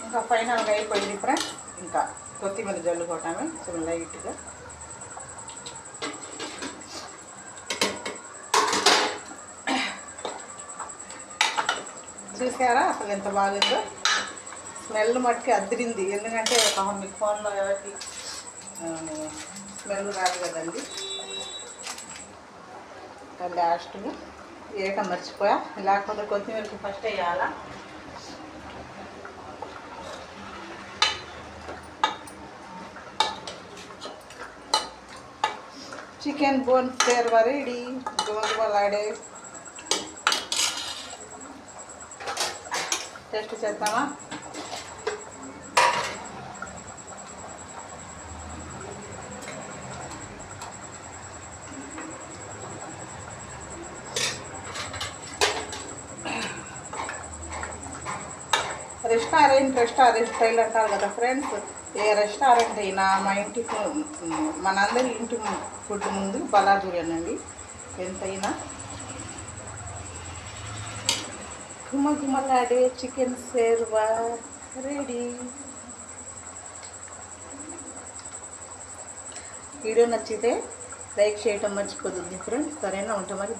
ఇంకా ఫైనల్గా అయిపోయింది ఫ్రెండ్స్. ఇంకా కొత్తిమీర జల్లుకోవటమే కొంచెం లైట్గా. చూసారా అసలు ఎంత బాగుందో. స్మెల్ మట్టుకి అద్దరింది. ఎందుకంటే మీకు ఫోన్లో ఎవరికి స్మెల్ రాదు కదండి. లాస్ట్గా వేయటం మర్చిపోయా, లేకపోతే కొత్తిమీరకి ఫస్ట్ వేయాలా. చికెన్ బోన్ సేర్వా రెడీ. గుమగుమలాడే. టేస్ట్ చేద్దామా? రెస్టారెంట్ స్టైల్ అంటారు కదా ఫ్రెండ్స్. ఏ రెస్టారెంట్ అయినా మనందరి ఇంటి ఫుడ్ ముందు బలాదూరేనండి ఎంతైనా. గుమగుమలాడే చికెన్ సేర్వా రెడీ. వీడియో నచ్చితే లైక్ చేయటం మర్చిపోతుంది ఫ్రెండ్స్. సరేనా? ఉంటాం మరి.